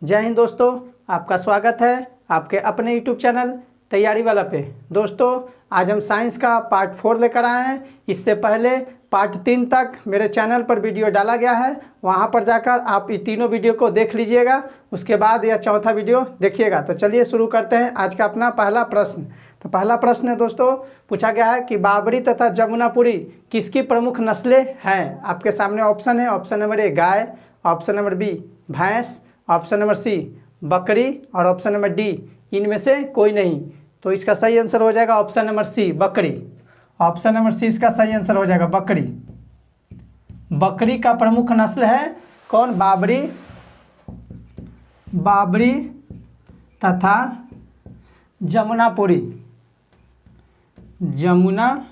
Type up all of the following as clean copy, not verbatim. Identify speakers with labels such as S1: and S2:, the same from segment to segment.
S1: जय हिंद दोस्तों, आपका स्वागत है आपके अपने यूट्यूब चैनल तैयारी वाला पे। दोस्तों आज हम साइंस का पार्ट 4 लेकर आए हैं। इससे पहले पार्ट 3 तक मेरे चैनल पर वीडियो डाला गया है, वहां पर जाकर आप इस तीनों वीडियो को देख लीजिएगा। उसके बाद यह चौथा वीडियो देखिएगा। तो चलिए शुरू करते हैं आज का अपना पहला प्रश्न। तो पहला प्रश्न है दोस्तों, पूछा गया है कि बाबरी तथा जमुनापुरी किसकी प्रमुख नस्लें हैं। आपके सामने ऑप्शन है। ऑप्शन नंबर ए गाय, ऑप्शन नंबर बी भैंस, ऑप्शन नंबर सी बकरी और ऑप्शन नंबर डी इनमें से कोई नहीं। तो इसका सही आंसर हो जाएगा ऑप्शन नंबर सी बकरी। ऑप्शन नंबर सी इसका सही आंसर हो जाएगा बकरी। बकरी का प्रमुख नस्ल है कौन? बाबरी, बाबरी तथा जमुनापुरी, जमुनापुरी।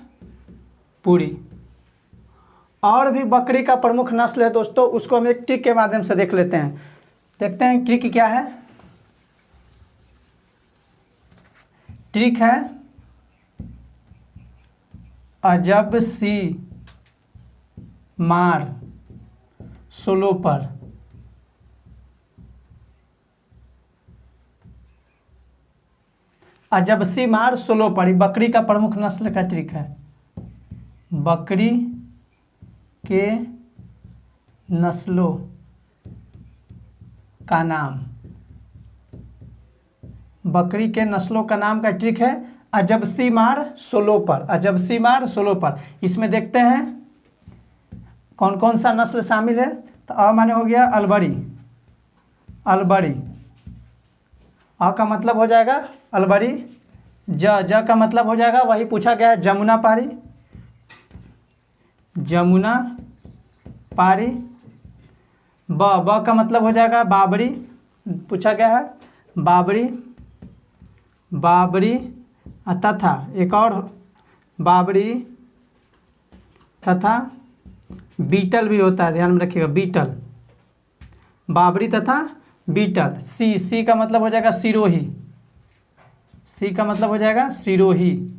S1: और भी बकरी का प्रमुख नस्ल है दोस्तों, उसको हम एक ट्रिक के माध्यम से देख लेते हैं। देखते हैं ट्रिक क्या है। ट्रिक है अजब सी मार सोलो पर। अजब सी मार सोलो पर बकरी का प्रमुख नस्ल का ट्रिक है। बकरी के नस्लों का नाम, बकरी के नस्लों का नाम का ट्रिक है अजब सी मार सोलो पर। अजब सी मार सोलो पर। इसमें देखते हैं कौन कौन सा नस्ल शामिल है। तो अ माने हो गया अलबरी, अलबरी। अ का मतलब हो जाएगा अलबरी। ज का मतलब हो जाएगा वही पूछा गया है जमुनापारी, जमुनापारी। ब का मतलब हो जाएगा बाबरी, पूछा गया है बाबरी, बाबरी तथा एक और बाबरी तथा बीटल भी होता है, ध्यान में रखिएगा बीटल, बाबरी तथा बीटल। सी का मतलब हो जाएगा सिरोही, सी का मतलब हो जाएगा सिरोही।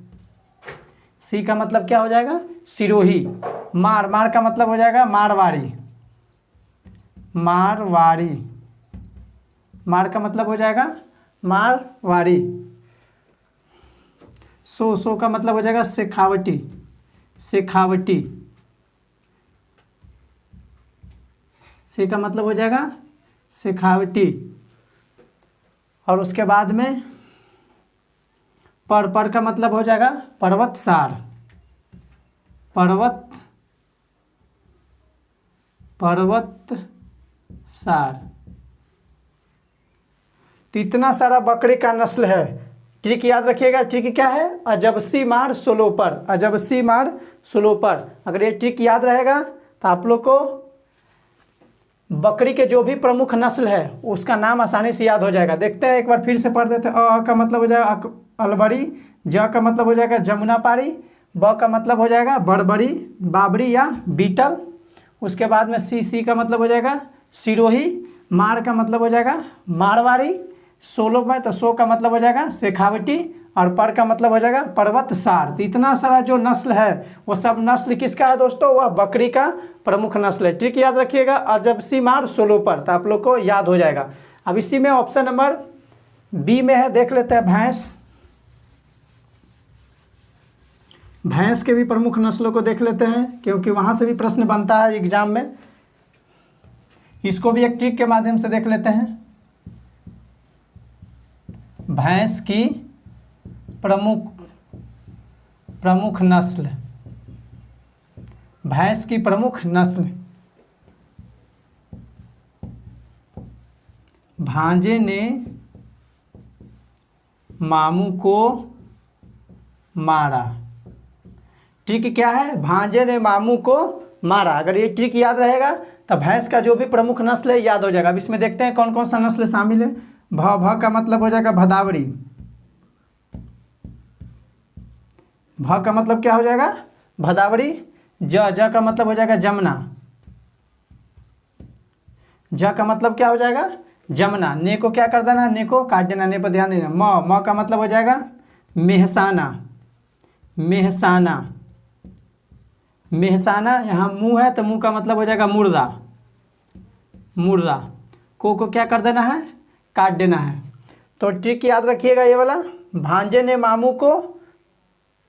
S1: सी का मतलब क्या हो जाएगा? सिरोही। मार का मतलब हो जाएगा मारवाड़ी, मारवाड़ी। मार का मतलब हो जाएगा मारवाड़ी। सो का मतलब हो जाएगा शेखावटी, शेखावटी। से का मतलब हो जाएगा शेखावटी। और उसके बाद में पर का मतलब हो जाएगा पर्वतसार, पर्वतसार। तो इतना सारा बकरी का नस्ल है। ट्रिक याद रखिएगा। ट्रिक क्या है? अजब सी मार सोलो पर, अजब सी मार सोलो पर। अगर ये ट्रिक याद रहेगा तो आप लोग को बकरी के जो भी प्रमुख नस्ल है उसका नाम आसानी से याद हो जाएगा। देखते हैं एक बार फिर से पढ़ देते हैं। अ का मतलब हो जाएगा अलबरी, ज का मतलब हो जाएगा जमुनापारी, ब का मतलब हो जाएगा बड़बड़ी, बाबरी या बीटल। उसके बाद में सी का मतलब हो जाएगा सिरोही। मार का मतलब हो जाएगा मारवाड़ी। सोलो में तो सो का मतलब हो जाएगा शेखावटी और पर का मतलब हो जाएगा पर्वतसार। तो इतना सारा जो नस्ल है वो सब नस्ल किसका है दोस्तों? वह बकरी का प्रमुख नस्ल है। ट्रिक याद रखिएगा अजब सी मार सोलो पर, तो आप लोग को याद हो जाएगा। अब इसी में ऑप्शन नंबर बी में है, देख लेते हैं भैंस। भैंस के भी प्रमुख नस्लों को देख लेते हैं क्योंकि वहां से भी प्रश्न बनता है एग्जाम में। इसको भी एक ट्रिक के माध्यम से देख लेते हैं। भैंस की प्रमुख नस्ल, भैंस की प्रमुख नस्ल। भांजे ने मामू को मारा। ट्रिक क्या है? भांजे ने मामू को मारा। अगर ये ट्रिक याद रहेगा तो भैंस का जो भी प्रमुख नस्ल है याद हो जाएगा। अब इसमें देखते हैं कौन कौन सा नस्ल शामिल है। भ का मतलब हो जाएगा भदावरी, भ का मतलब क्या हो जाएगा? भदावरी। ज का मतलब हो जाएगा जमुना, ज का मतलब क्या हो जाएगा? जमुना। ने को क्या कर देना? ने को काट देना, ने पर ध्यान देना। म का मतलब हो जाएगा मेहसाना, मेहसाना, मेहसाना। यहाँ मुंह है तो मुंह का मतलब हो जाएगा मुर्दा, मुर्दा। को क्या कर देना है? काट देना है। तो ट्रिक याद रखिएगा ये वाला, भांजे ने मामू को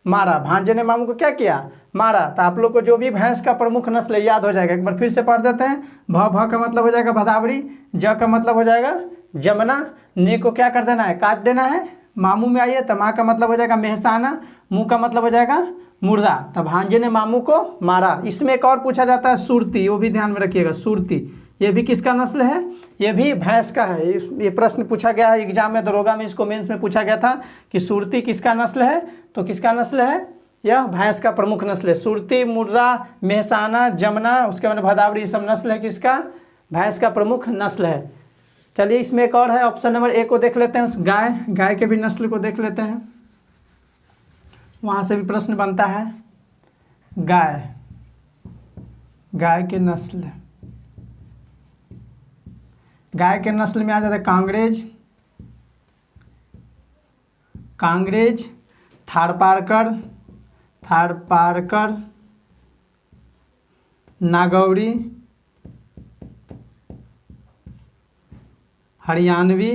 S1: मारा, भांजे ने मामू को क्या किया, मारा। तो आप लोग को जो भी भैंस का प्रमुख नस्ल है याद हो जाएगा। एक बार फिर से पढ़ देते हैं। भ का मतलब हो जाएगा भदावरी, ज का मतलब हो जाएगा जमुना, ने को क्या कर देना है, काट देना है। मामू में आइए तो माँ का मतलब हो जाएगा मेहसाना, मुँह का मतलब हो जाएगा मुर्दा। तब भांजे ने मामू को मारा। इसमें एक और पूछा जाता है सुरती, वो भी ध्यान में रखिएगा। सुरती ये भी किसका नस्ल है, ये भी भैंस का है। ये प्रश्न पूछा गया है एग्जाम में, दरोगा में, इसको मेंस में पूछा गया था कि सुरती किसका नस्ल है। तो किसका नस्ल है, यह भैंस का प्रमुख नस्ल है। सुरती, मुर्रा, मेहसाना, जमुना, उसके बाद भदावरी, ये सब नस्ल है किसका, भैंस का प्रमुख नस्ल है। चलिए इसमें एक और है, ऑप्शन नंबर ए को देख लेते हैं। उस गाय, गाय के भी नस्ल को देख लेते हैं, वहाँ से भी प्रश्न बनता है। गाय, गाय के नस्ल, गाय के नस्ल में आ जाता है कांग्रेज, कांग्रेज, थारपारकर, थारपारकर, नागौरी, हरियाणवी।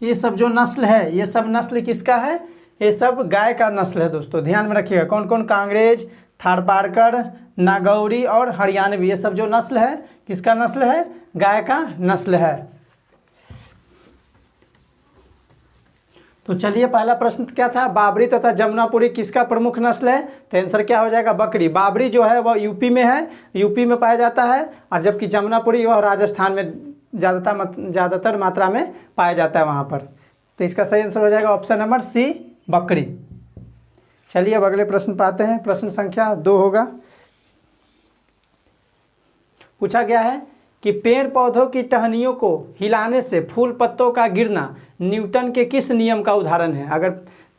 S1: ये सब जो नस्ल है, ये सब नस्ल किसका है, ये सब गाय का नस्ल है दोस्तों। ध्यान में रखिएगा कौन कौन, कांग्रेज, थारपारकर, नागौरी और हरियाणवी, ये सब जो नस्ल है किसका नस्ल है, गाय का नस्ल है। तो चलिए पहला प्रश्न क्या था, बाबरी तथा जमुनापुरी किसका प्रमुख नस्ल है। तो आंसर क्या हो जाएगा, बकरी। बाबरी जो है वह यूपी में है, यूपी में पाया जाता है, और जबकि जमुनापुरी वह राजस्थान में ज़्यादातर मात्रा में पाया जाता है वहाँ पर। तो इसका सही आंसर हो जाएगा ऑप्शन नंबर सी, बकरी। चलिए अब अगले प्रश्न पे आते हैं। प्रश्न संख्या 2 होगा। पूछा गया है कि पेड़ पौधों की टहनियों को हिलाने से फूल पत्तों का गिरना न्यूटन के किस नियम का उदाहरण है। अगर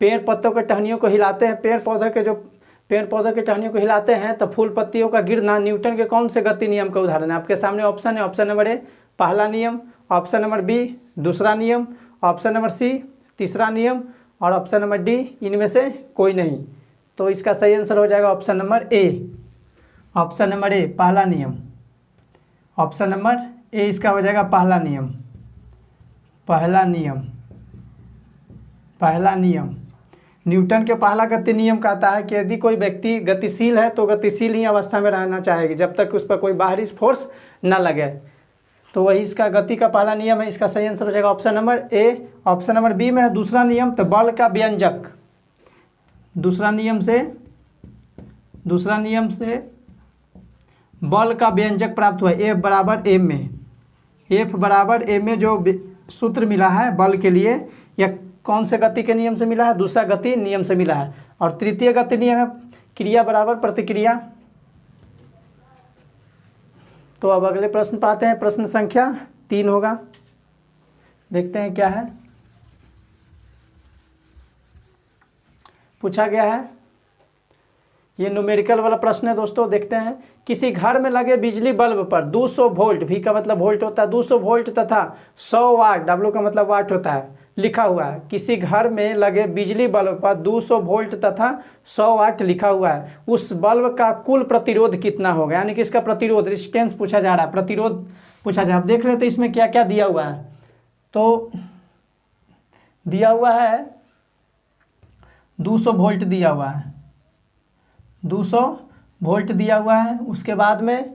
S1: पेड़ पत्तों के टहनियों को हिलाते हैं, पेड़ पौधों के टहनियों को हिलाते हैं तो फूल पत्तियों का गिरना न्यूटन के कौन से गति नियम का उदाहरण है। आपके सामने ऑप्शन है, ऑप्शन नंबर ए पहला नियम, ऑप्शन नंबर बी दूसरा नियम, ऑप्शन नंबर सी तीसरा नियम, और ऑप्शन नंबर डी इनमें से कोई नहीं। तो इसका सही आंसर हो जाएगा option number A, option number ए पहला नियम। ऑप्शन नंबर ए इसका हो जाएगा पहला नियम, पहला नियम, पहला नियम। न्यूटन के पहला गति नियम कहता है कि यदि कोई व्यक्ति गतिशील है तो गतिशील ही अवस्था में रहना चाहेगी जब तक उस पर कोई बाहरी फोर्स न लगे। तो वही इसका गति का पहला नियम है। इसका सही आंसर हो जाएगा option number A. Option number B में है दूसरा नियम, तो बल का व्यंजक, दूसरा नियम से बल का व्यंजक प्राप्त हुआ F बराबर एम में, F बराबर एम में जो सूत्र मिला है बल के लिए, यह कौन से गति के नियम से मिला है, दूसरा गति नियम से मिला है। और तृतीय गति नियम है क्रिया बराबर प्रतिक्रिया। तो अब अगले प्रश्न पर आते हैं। प्रश्न संख्या 3 होगा, देखते हैं क्या है। पूछा गया है, ये न्यूमेरिकल वाला प्रश्न है दोस्तों। देखते हैं, किसी घर में लगे बिजली बल्ब पर 200 वोल्ट, भी का मतलब वोल्ट होता है, 200 वोल्ट तथा 100 वाट, डब्ल्यू का मतलब वाट होता है, लिखा हुआ है। किसी घर में लगे बिजली बल्ब पर 200 वोल्ट तथा 100 वाट लिखा हुआ है, उस बल्ब का कुल प्रतिरोध कितना होगा। यानी कि इसका प्रतिरोध, रेजिस्टेंस पूछा जा रहा है, प्रतिरोध पूछा जा रहा है। अब देख लेते हैं इसमें क्या क्या दिया हुआ है। तो दिया हुआ है 200 वोल्ट दिया हुआ है, 200 वोल्ट दिया हुआ है। उसके बाद में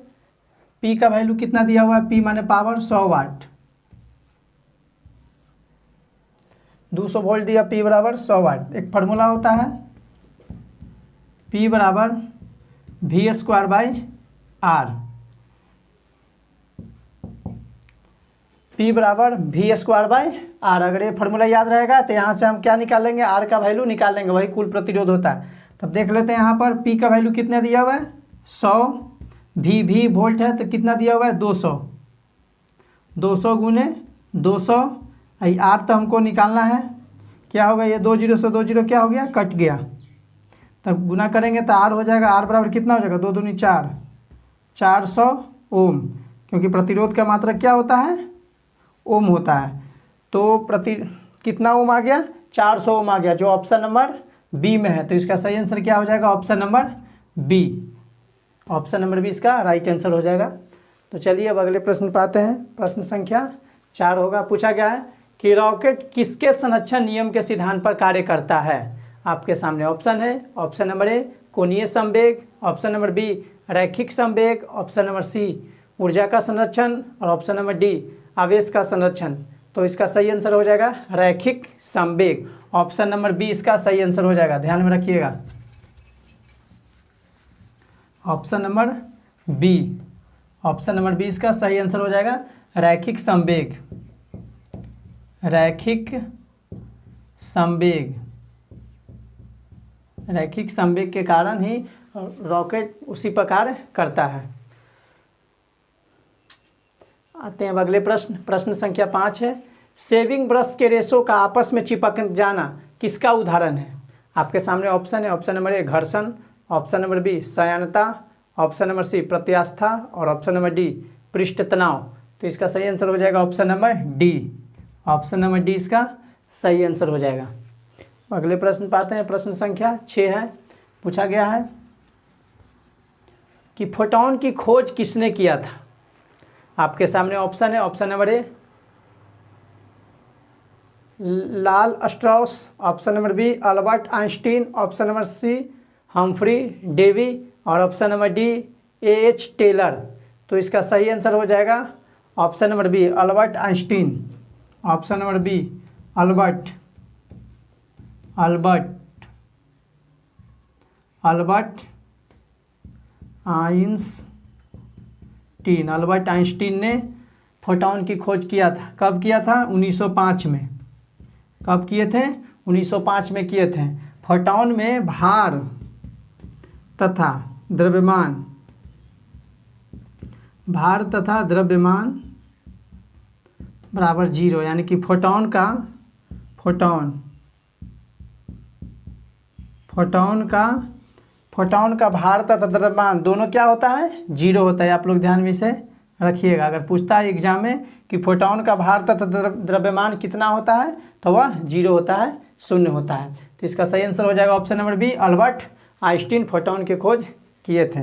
S1: पी का वैल्यू कितना दिया हुआ है, पी माने पावर 100 वाट, 200 वोल्ट दिया, पी बराबर 100 वाट। एक फार्मूला होता है पी बराबर V²/R, पी बराबर V²/R। अगर ये फार्मूला याद रहेगा तो यहाँ से हम क्या निकालेंगे, आर का वैल्यू निकालेंगे, वही कुल प्रतिरोध होता है। तब देख लेते हैं यहाँ पर पी का वैल्यू कितना दिया हुआ है 100, भी वोल्ट है तो कितना दिया हुआ है 200, 200 गुने 200, आर तो हमको निकालना है। क्या होगा, ये 2 0 से 2 0 क्या हो गया, कट गया। तब गुना करेंगे तो आर हो जाएगा, आर बराबर कितना हो जाएगा 2 दूनी 4, 400 ओम, क्योंकि प्रतिरोध का मात्रा क्या होता है, ओम होता है। तो कितना ओम आ गया, 400 ओम आ गया, जो ऑप्शन नंबर बी में है। तो इसका सही आंसर क्या हो जाएगा, option number B, option number B इसका राइट आंसर हो जाएगा। तो चलिए अब अगले प्रश्न पे आते हैं। प्रश्न संख्या 4 होगा। पूछा गया है कि रॉकेट किसके संरक्षण नियम के सिद्धांत पर कार्य करता है। आपके सामने ऑप्शन है। ऑप्शन नंबर ए कोणीय संवेग, ऑप्शन नंबर बी रैखिक संवेग, ऑप्शन नंबर सी ऊर्जा का संरक्षण और ऑप्शन नंबर डी आवेश का संरक्षण। तो इसका सही आंसर हो जाएगा रैखिक संवेग। ऑप्शन नंबर बी इसका सही आंसर हो जाएगा, ध्यान में रखिएगा। Option number B, option number B इसका सही आंसर हो जाएगा रैखिक संवेग। रैखिक संवेग, रैखिक संवेग के कारण ही रॉकेट उसी प्रकार करता है। आते हैं अब अगले प्रश्न। प्रश्न संख्या 5 है। शेविंग ब्रश के रेशों का आपस में चिपक जाना किसका उदाहरण है। आपके सामने ऑप्शन है। ऑप्शन नंबर ए घर्षण, ऑप्शन नंबर बी सयानता, ऑप्शन नंबर सी प्रत्यास्था और ऑप्शन नंबर डी पृष्ठ तनाव। तो इसका सही आंसर हो जाएगा option number D. Option number D इसका सही आंसर हो जाएगा। अगले प्रश्न पाते हैं। प्रश्न संख्या 6 है। पूछा गया है कि फोटॉन की खोज किसने किया था। आपके सामने ऑप्शन है। ऑप्शन नंबर ए लाल Strauss, option number B Albert Einstein, option number C Humphry Davy और option number D H Taylor. तो इसका सही आंसर हो जाएगा option number B Albert Einstein. Option number B Albert Einstein. Albert Einstein ने photon की खोज किया था। कब किया था? 1905 में। कब किए थे? 1905 में किए थे। फोटॉन में भार तथा द्रव्यमान, भार तथा द्रव्यमान बराबर 0, यानी कि फोटॉन का भार तथा द्रव्यमान दोनों क्या होता है? 0 होता है। आप लोग ध्यान में इसे रखिएगा। अगर पूछता है एग्जाम में कि फोटॉन का भार तथा द्रव्यमान कितना होता है, तो वह 0 होता है, 0 होता है। तो इसका सही आंसर हो जाएगा option number B Albert Einstein photon की खोज किए थे।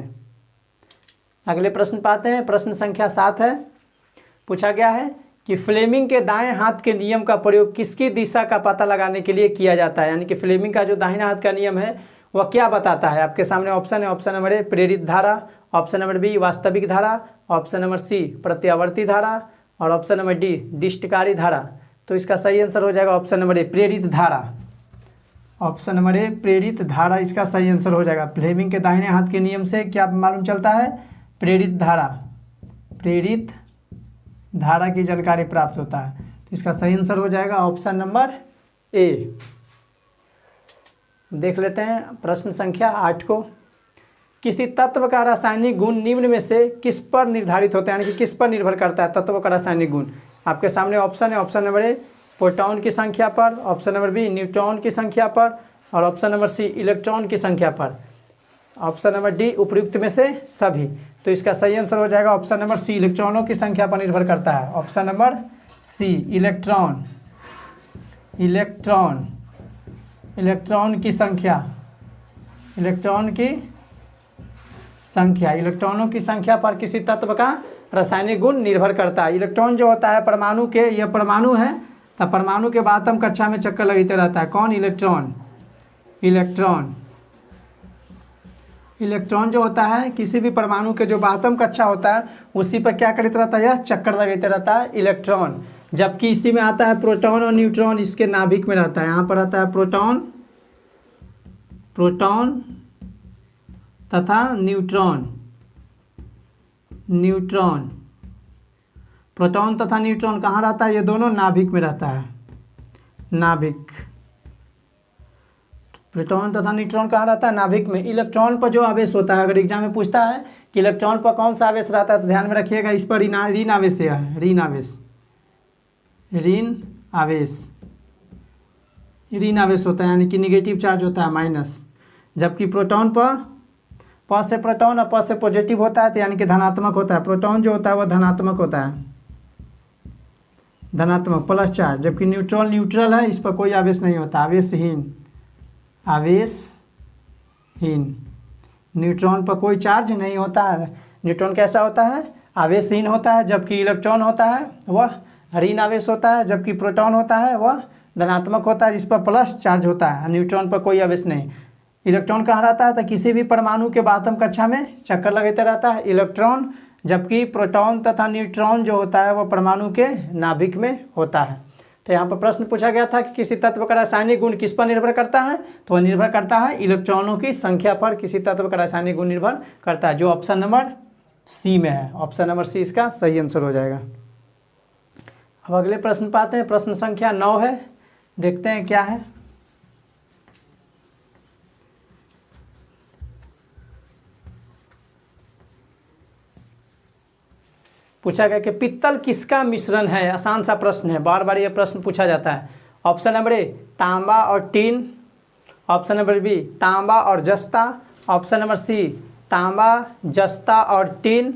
S1: अगले प्रश्न पाते हैं। प्रश्न संख्या 7 है। पूछा गया है कि फ्लेमिंग के दाएं हाथ के नियम का प्रयोग किसकी दिशा का पता लगाने के लिए किया जाता है। यानी कि फ्लेमिंग का जो दाहिना हाथ का नियम है वह क्या बताता है। आपके सामने ऑप्शन है। ऑप्शन नंबर ए प्रेरित धारा, ऑप्शन नंबर बी वास्तविक धारा, ऑप्शन नंबर सी प्रत्यावर्ती धारा और ऑप्शन नंबर डी दिष्टकारी धारा। तो इसका सही आंसर हो जाएगा ऑप्शन नंबर ए प्रेरित धारा। ऑप्शन नंबर ए प्रेरित धारा इसका सही आंसर हो जाएगा। फ्लेमिंग के दाहिने हाथ के नियम से क्या मालूम चलता है? प्रेरित धारा, प्रेरित धारा की जानकारी प्राप्त होता है। तो इसका सही आंसर हो जाएगा ऑप्शन नंबर ए। देख लेते हैं प्रश्न संख्या 8 को। किसी तत्व का रासायनिक गुण निम्न में से किस पर निर्धारित होता है, यानी कि किस पर निर्भर करता है तत्व का रासायनिक गुण। आपके सामने ऑप्शन है। ऑप्शन नंबर ए प्रोटॉन की संख्या पर, ऑप्शन नंबर बी न्यूट्रॉन की संख्या पर और ऑप्शन नंबर सी इलेक्ट्रॉन की संख्या पर, ऑप्शन नंबर डी उपयुक्त में से सभी। तो इसका सही आंसर हो जाएगा ऑप्शन नंबर सी इलेक्ट्रॉनों की संख्या पर निर्भर करता है। ऑप्शन नंबर सी इलेक्ट्रॉन की संख्या, इलेक्ट्रॉनों की संख्या पर किसी तत्व का रासायनिक गुण निर्भर करता है। इलेक्ट्रॉन जो होता है परमाणु के, यह परमाणु है, तब परमाणु के बातम कक्षा में चक्कर लगाते रहता है। कौन? इलेक्ट्रॉन जो होता है किसी भी परमाणु के जो बातम कक्षा होता है उसी पर क्या करते रहता है? यह चक्कर लगाते रहता है इलेक्ट्रॉन। जबकि इसी में आता है प्रोटॉन और न्यूट्रॉन, इसके नाभिक में रहता है। यहाँ पर आता है प्रोटॉन तथा न्यूट्रॉन। प्रोटॉन तथा न्यूट्रॉन कहाँ रहता है? ये दोनों नाभिक में रहता है। नाभिक, प्रोटॉन तथा न्यूट्रॉन कहाँ रहता है? नाभिक में। इलेक्ट्रॉन पर जो आवेश होता है, अगर एग्जाम में पूछता है कि इलेक्ट्रॉन पर कौन सा आवेश रहता है, तो ध्यान में रखिएगा इस पर ऋण आवेश है। ऋण आवेश होता है, यानी कि निगेटिव चार्ज होता है, माइनस। जबकि प्रोटॉन पर प से प्रोटॉन और प से पॉजिटिव होता है, तो यानी कि धनात्मक होता है। प्रोटॉन जो होता है वह धनात्मक होता है, धनात्मक प्लस चार्ज। जबकि न्यूट्रॉन न्यूट्रल है, इस पर कोई आवेश नहीं होता, आवेशहीन। न्यूट्रॉन पर कोई चार्ज नहीं होता है। न्यूट्रॉन कैसा होता है? आवेशहीन होता है, जबकि इलेक्ट्रॉन होता है वह ऋण आवेश होता है, जबकि प्रोटॉन होता है वह धनात्मक होता है जिस पर प्लस चार्ज होता है, न्यूट्रॉन पर कोई आवेश नहीं। इलेक्ट्रॉन कहाँ रहता है, तो किसी भी परमाणु के बातम कक्षा में चक्कर लगाते रहता है इलेक्ट्रॉन, जबकि प्रोटॉन तथा न्यूट्रॉन जो होता है वह परमाणु के नाभिक में होता है। तो यहाँ पर प्रश्न पूछा गया था कि किसी तत्व का रासायनिक गुण किस पर निर्भर करता है, तो वह निर्भर करता है इलेक्ट्रॉनों की संख्या पर किसी तत्व का रासायनिक गुण निर्भर करता है, जो ऑप्शन नंबर सी में है। ऑप्शन नंबर सी इसका सही आंसर हो जाएगा। अब अगले प्रश्न पर आते हैं, प्रश्न संख्या 9 है, देखते हैं क्या है। पूछा गया कि पित्तल किसका मिश्रण है। आसान सा प्रश्न है, बार बार ये प्रश्न पूछा जाता है। ऑप्शन नंबर ए तांबा और टीन, ऑप्शन नंबर बी तांबा और जस्ता, ऑप्शन नंबर सी तांबा जस्ता और टीन,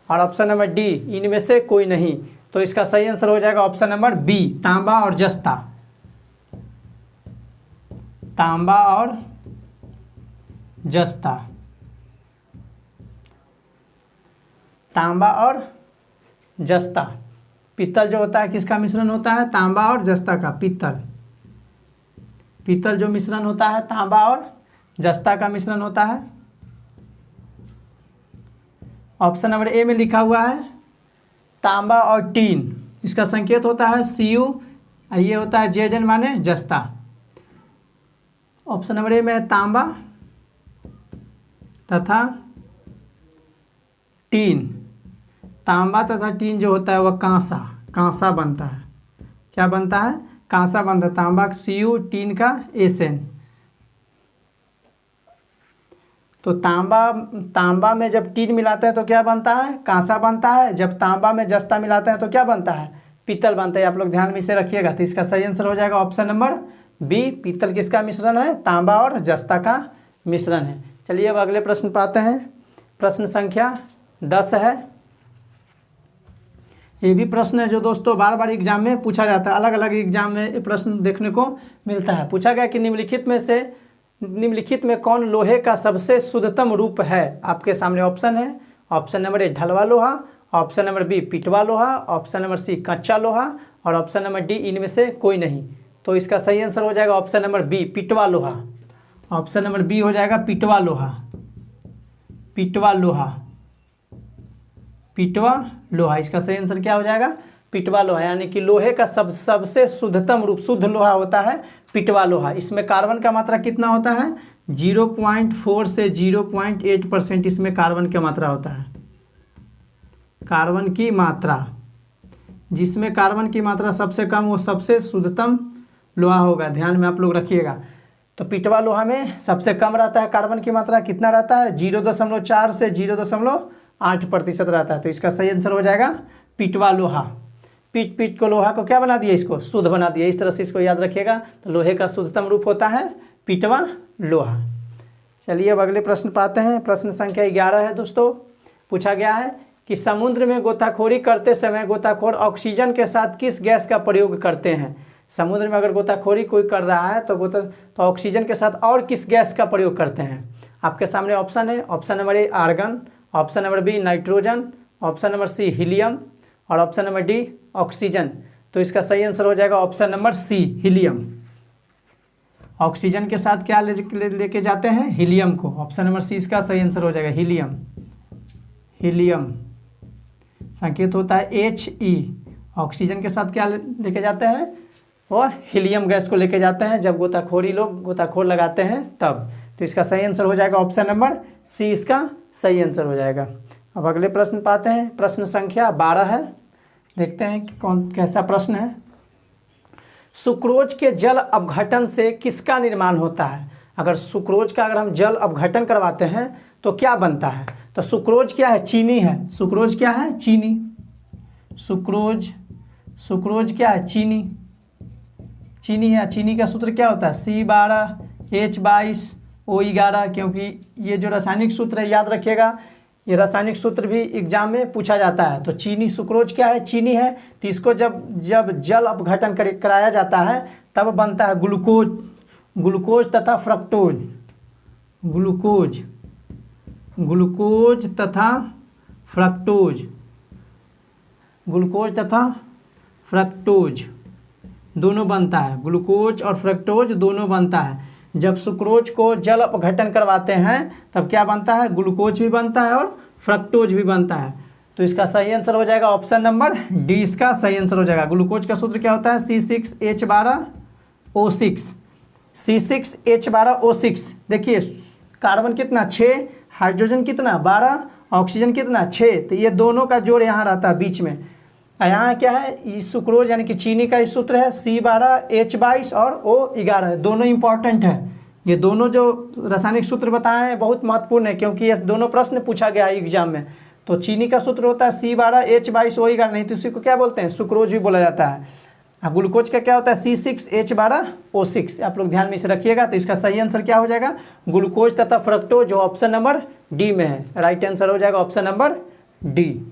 S1: और ऑप्शन नंबर डी इनमें से कोई नहीं। तो इसका सही आंसर हो जाएगा ऑप्शन नंबर बी तांबा और जस्ता। तांबा और जस्ता, तांबा और जस्ता। पित्तल जो होता है किसका मिश्रण होता है, तांबा और जस्ता का। पित्तल जो मिश्रण होता है तांबा और जस्ता का मिश्रण होता है। ऑप्शन नंबर ए में लिखा हुआ है तांबा और टीन, इसका संकेत होता है Cu, ये होता है Zn माने जस्ता। ऑप्शन नंबर ए में है तांबा तथा टीन। तांबा तथा टीन जो होता है वह कांसा बनता है। क्या बनता है, कांसा बनता है। तांबा का Cu, टीन का Sn। तो तांबा में जब टीन मिलाते हैं तो क्या बनता है, कांसा बनता है। जब तांबा में जस्ता मिलाते हैं तो क्या बनता है, पीतल बनता है। आप लोग ध्यान में इसे रखिएगा। तो इसका सही आंसर हो जाएगा ऑप्शन नंबर बी, पीतल किसका मिश्रण है, तांबा और जस्ता का मिश्रण है। चलिए अब अगले प्रश्न पर आते हैं, प्रश्न संख्या 10 है। ये भी प्रश्न है जो दोस्तों बार बार एग्जाम में पूछा जाता है, अलग अलग एग्जाम में ये प्रश्न देखने को मिलता है। पूछा गया कि निम्नलिखित में कौन लोहे का सबसे शुद्धतम रूप है। आपके सामने ऑप्शन है, ऑप्शन नंबर ए ढलवा लोहा, ऑप्शन नंबर बी पिटवा लोहा, ऑप्शन नंबर सी कच्चा लोहा, और ऑप्शन नंबर डी इनमें से कोई नहीं। तो इसका सही आंसर हो जाएगा ऑप्शन नंबर बी पिटवा लोहा। ऑप्शन नंबर बी हो जाएगा पिटवा लोहा। पिटवा लोहा, पिटवा लोहा, इसका सही आंसर क्या हो जाएगा, पिटवा लोहा। यानी कि लोहे का सबसे शुद्धतम रूप, शुद्ध लोहा होता है पिटवा लोहा। इसमें कार्बन का मात्रा कितना होता है, 0.4 से 0.8% इसमें कार्बन की मात्रा होता है। कार्बन की मात्रा, जिसमें कार्बन की मात्रा सबसे कम वो सबसे शुद्धतम लोहा होगा। ध्यान में आप लोग रखिएगा। तो पिटवा लोहा में सबसे कम रहता है कार्बन की मात्रा, कितना रहता है, 0.4 से 0.8% रहता है। तो इसका सही आंसर हो जाएगा पिटवा लोहा। पीट को लोहा को क्या बना दिया, इसको शुद्ध बना दिया। इस तरह से इसको याद रखिएगा। तो लोहे का शुद्धतम रूप होता है पिटवा लोहा। चलिए अब अगले प्रश्न पाते हैं, प्रश्न संख्या 11 है दोस्तों। पूछा गया है कि समुद्र में गोताखोरी करते समय गोताखोर ऑक्सीजन के साथ किस गैस का प्रयोग करते हैं। समुद्र में अगर गोताखोरी कोई कर रहा है तो ऑक्सीजन के साथ और किस गैस का प्रयोग करते हैं। आपके सामने ऑप्शन है, option number A argon, option number B nitrogen, option number C helium, और ऑप्शन नंबर डी ऑक्सीजन। तो इसका सही आंसर हो जाएगा option number C helium. Oxygen के साथ क्या लेके जाते हैं, हीलियम को। ऑप्शन नंबर सी इसका सही आंसर हो जाएगा हीलियम। हीलियम संकेत होता है He। ऑक्सीजन के साथ क्या लेके जाते हैं, वो हीलियम गैस को लेके जाते हैं जब गोताखोर लगाते हैं तब। तो इसका सही आंसर हो जाएगा ऑप्शन नंबर सी, इसका सही आंसर हो जाएगा। अब अगले प्रश्न पाते हैं, प्रश्न संख्या 12 है। देखते हैं कि कैसा प्रश्न है। सुक्रोज के जल अपघटन से किसका निर्माण होता है। अगर सुक्रोज का हम जल अपघटन करवाते हैं तो क्या बनता है। तो सुक्रोज क्या है, चीनी है। सुक्रोज क्या है, चीनी। सुक्रोज क्या है, चीनी है। चीनी का सूत्र क्या होता है, C12H22O11। क्योंकि ये जो रासायनिक सूत्र है याद रखिएगा, ये रासायनिक सूत्र भी एग्जाम में पूछा जाता है। तो चीनी, सुक्रोज क्या है, चीनी है। तो इसको जब जल अपघटन कराया जाता है तब बनता है ग्लूकोज तथा फ्रक्टोज। ग्लूकोज तथा फ्रक्टोज। ग्लूकोज तथा फ्रक्टोज दोनों बनता है, ग्लूकोज और फ्रक्टोज दोनों बनता है। जब सुक्रोज को जल अपघटन करवाते हैं तब क्या बनता है, ग्लूकोज भी बनता है और फ्रक्टोज भी बनता है। तो इसका सही आंसर हो जाएगा ऑप्शन नंबर डी, इसका सही आंसर हो जाएगा। ग्लूकोज का सूत्र क्या होता है, C6H12O6, C6H12O6। देखिए कार्बन कितना 6, हाइड्रोजन कितना 12, ऑक्सीजन कितना 6, तो ये दोनों का जोड़ यहाँ रहता है बीच में। यहाँ क्या है, इस सुक्रोज यानी कि चीनी का इस सूत्र है C12H22 और O11, दोनों इंपॉर्टेंट है। ये दोनों जो रासायनिक सूत्र बताए हैं बहुत महत्वपूर्ण है, क्योंकि ये दोनों प्रश्न पूछा गया है एग्जाम में। तो चीनी का सूत्र होता है C12H22 O11, नहीं तो उसी को क्या बोलते हैं, सुक्रोज भी बोला जाता है। ग्लूकोज का क्या होता है, C6H12O6। आप लोग ध्यान में इसे रखिएगा। तो इसका सही आंसर क्या हो जाएगा, ग्लूकोज तथा फ्रक्टोज, जो ऑप्शन नंबर डी में है। राइट आंसर हो जाएगा ऑप्शन नंबर डी।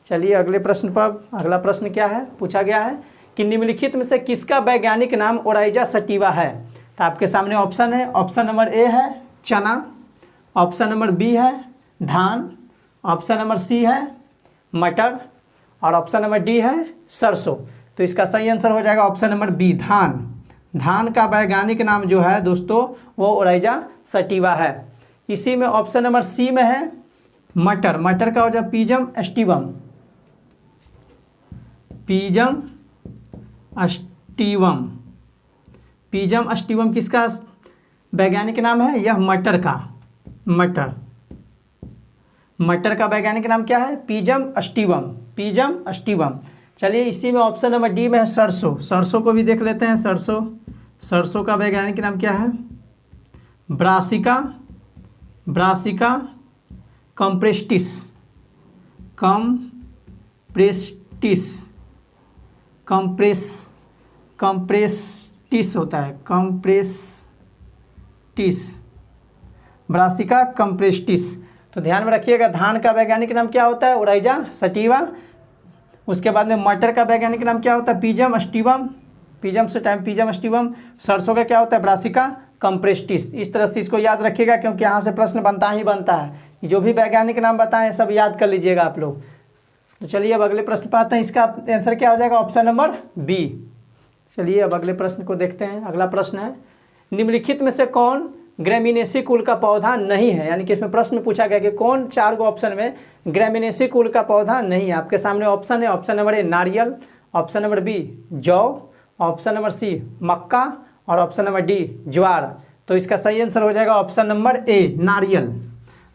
S1: चलिए अगले प्रश्न पर। अगला प्रश्न क्या है, पूछा गया है कि निम्नलिखित में से किसका वैज्ञानिक नाम ओराइजा सटिवा है। तो आपके सामने ऑप्शन है, ऑप्शन नंबर ए है चना, ऑप्शन नंबर बी है धान, ऑप्शन नंबर सी है मटर और ऑप्शन नंबर डी है सरसों। तो इसका सही आंसर हो जाएगा ऑप्शन नंबर बी धान। धान का वैज्ञानिक नाम जो है दोस्तों वो ओराइजा सटिवा है। इसी में ऑप्शन नंबर सी में है मटर, मटर का हो जाए पीजम एस्टिवम, पीजम अस्टिवम। पीजम अस्टिवम किसका वैज्ञानिक नाम है, यह मटर का, मटर का वैज्ञानिक नाम क्या है, पीजम अस्टिवम, पीजम अस्टिवम। चलिए इसी में ऑप्शन नंबर डी में है सरसों, सरसों को भी देख लेते हैं। सरसों का वैज्ञानिक नाम क्या है, ब्रासिका, ब्रासिका कंप्रेस्टिस, कंप्रेस्टिस होता है, कंप्रेस्टिस, ब्रासिका कंप्रेस्टिस। तो ध्यान में रखिएगा, धान का वैज्ञानिक नाम क्या होता है, ओराइजा सटिवा। उसके बाद में मटर का वैज्ञानिक नाम क्या होता है, पीजम अस्टिवम, पीजम से टाइम पीजम अस्टिवम। सरसों का क्या होता है, ब्रासिका कंप्रेस्टिस। इस तरह से इसको याद रखिएगा, क्योंकि यहाँ से प्रश्न बनता ही बनता है। जो भी वैज्ञानिक नाम बताएं सब याद कर लीजिएगा आप लोग। तो चलिए अब अगले प्रश्न पर आते हैं। इसका आंसर क्या हो जाएगा, ऑप्शन नंबर बी। चलिए अब अगले प्रश्न को देखते हैं। अगला प्रश्न है, निम्नलिखित में से कौन ग्रेमिनेसी कुल का पौधा नहीं है। यानी कि इसमें प्रश्न पूछा गया कि कौन 4 गो ऑप्शन में ग्रेमिनेसी कुल का पौधा नहीं है। आपके सामने ऑप्शन है, ऑप्शन नंबर ए नारियल, ऑप्शन नंबर बी जौ, ऑप्शन नंबर सी मक्का और ऑप्शन नंबर डी ज्वार। तो इसका सही आंसर हो जाएगा ऑप्शन नंबर ए नारियल।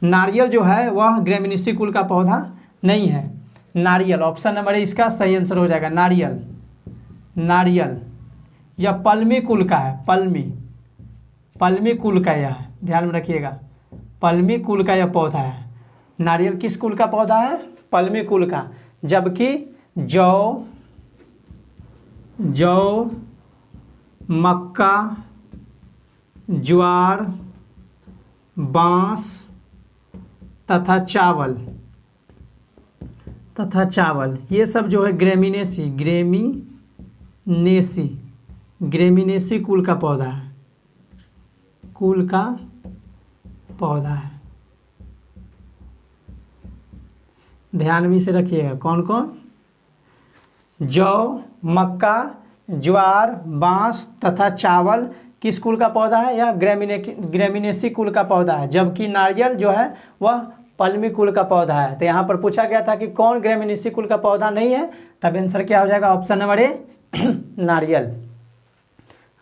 S1: नारियल जो है वह ग्रेमिनेसी कुल का पौधा नहीं है। नारियल ऑप्शन नंबर ए इसका सही आंसर हो जाएगा। नारियल, नारियल यह पल्मी कुल का है, पल्मी कुल का यह है, ध्यान में रखिएगा, पल्मी कुल का यह पौधा है। नारियल किस कुल का पौधा है, पल्मी कुल का। जबकि जौ, मक्का, ज्वार, बांस तथा चावल ये सब जो है ग्रेमिनेसी कुल का पौधा है, ध्यान में से रखिएगा। कौन कौन, जौ, मक्का, ज्वार, बांस तथा चावल किस कुल का पौधा है, यह ग्रेमिनेसी कुल का पौधा है। जबकि नारियल जो है वह पल्मी कुल का पौधा है। तो यहाँ पर पूछा गया था कि कौन ग्रेमिनेसी कुल का पौधा नहीं है, तब आंसर क्या हो जाएगा, ऑप्शन नंबर ए नारियल।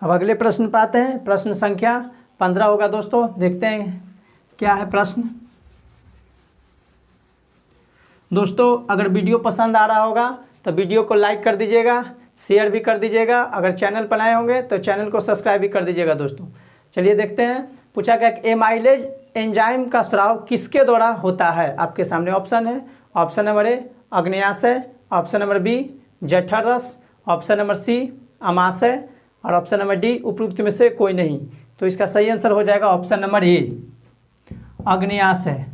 S1: अब अगले प्रश्न पे आते हैं। प्रश्न संख्या 15 होगा दोस्तों। देखते हैं क्या है प्रश्न। दोस्तों अगर वीडियो पसंद आ रहा होगा तो वीडियो को लाइक कर दीजिएगा, शेयर भी कर दीजिएगा। अगर चैनल पर नए होंगे तो चैनल को सब्सक्राइब भी कर दीजिएगा दोस्तों। चलिए देखते हैं। पूछा गया कि एमाइलेज एंजाइम का स्राव किसके द्वारा होता है। आपके सामने ऑप्शन है, ऑप्शन नंबर ए अग्न्याशय, ऑप्शन नंबर बी जठर रस, ऑप्शन नंबर सी अमाशय और ऑप्शन नंबर डी उपयुक्त में से कोई नहीं। तो इसका सही आंसर हो जाएगा ऑप्शन नंबर ए अग्न्याशय।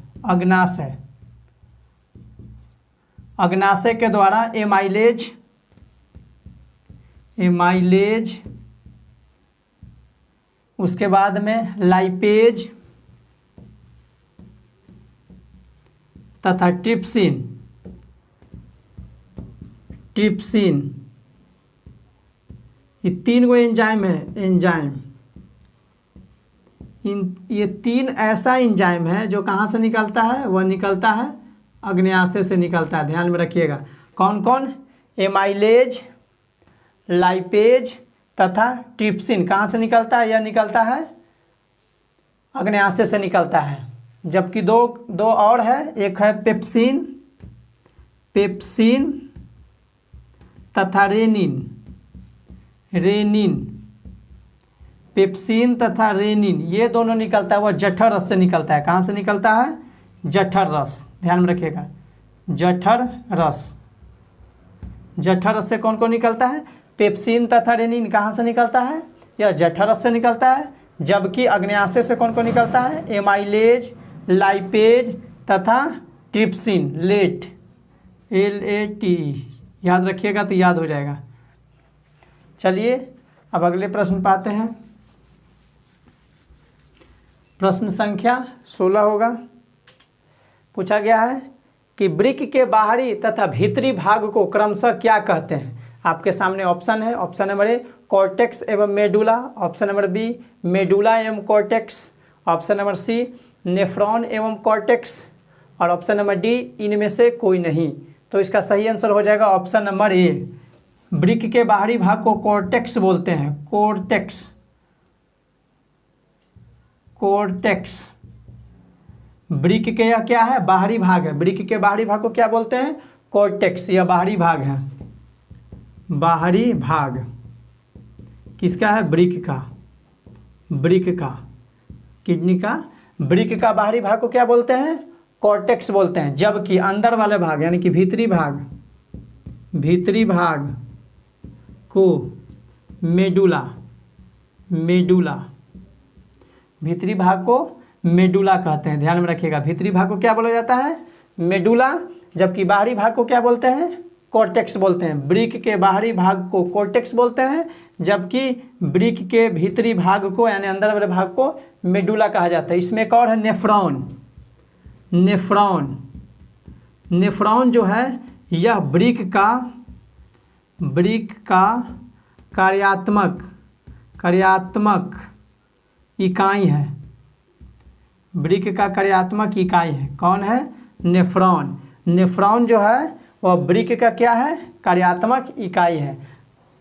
S1: अग्न्याशय के द्वारा एमाइलेज, उसके बाद में लाइपेज तथा ट्रिप्सिन ट्रिप्सिन, ये 3 गो एंजाइम है, एंजाइम। ये 3 ऐसा एंजाइम है जो कहाँ से निकलता है, वह निकलता है अग्न्याशय से निकलता है। ध्यान में रखिएगा कौन कौन, एमाइलेज, लाइपेज तथा ट्रिप्सिन कहाँ से निकलता है, यह निकलता है अग्न्याशय से निकलता है। जबकि दो और है, एक है पेप्सिन, पेप्सिन तथा रेनिन, रेनिन, पेप्सिन तथा रेनिन ये दोनों निकलता है, वह जठर रस से निकलता है। कहाँ से निकलता है, जठर रस। ध्यान में रखिएगा जठर रस, जठर रस से कौन कौन निकलता है, पेप्सिन तथा रेनिन कहाँ से निकलता है, यह जठर रस से निकलता है। जबकि अग्न्याशय से कौन कौन निकलता है, एमाइलेज, लाइपेज तथा ट्रिप्सिन, लेट, LAT, याद रखिएगा तो याद हो जाएगा। चलिए अब अगले प्रश्न पाते हैं। प्रश्न संख्या 16 होगा। पूछा गया है कि वृक्क के बाहरी तथा भीतरी भाग को क्रमशः क्या कहते हैं। आपके सामने ऑप्शन है। ऑप्शन नंबर ए कॉर्टेक्स एवं medulla, option number B medulla एवं cortex, option number C nephron एवं कॉर्टेक्स, और ऑप्शन नंबर डी इनमें से कोई नहीं। तो इसका सही आंसर हो जाएगा ऑप्शन नंबर ए। वृक्क के बाहरी भाग को कॉर्टेक्स बोलते हैं, कॉर्टेक्स, कॉर्टेक्स। वृक्क के यह क्या है, बाहरी भाग है। वृक्क के बाहरी भाग को क्या बोलते हैं, कॉर्टेक्स, यह बाहरी भाग है। बाहरी भाग किसका है, वृक्क का, वृक्क का, किडनी का। वृक्क का बाहरी भाग को क्या बोलते हैं, कॉर्टेक्स बोलते हैं। जबकि अंदर वाले भाग यानी कि भीतरी भाग, भीतरी भाग को मेडुला, मेडुला, भीतरी भाग को मेडुला कहते हैं। ध्यान में रखिएगा भीतरी भाग को क्या बोला जाता है, मेडुला, जबकि बाहरी भाग को क्या बोलते हैं, कॉर्टेक्स बोलते हैं। वृक्क के बाहरी भाग को कॉर्टेक्स बोलते हैं, जबकि वृक्क के भीतरी भाग को यानी अंदर वाले भाग को मेडुला कहा जाता है। इसमें एक और है नेफ्रॉन, नेफ्रॉन, नेफ्रॉन जो है यह वृक्क का कार्यात्मक, कार्यात्मक इकाई है। वृक्क का कार्यात्मक इकाई है। कौन है, नेफ्रॉन। नेफ्रॉन जो है वह वृक्क का क्या है, कार्यात्मक इकाई है।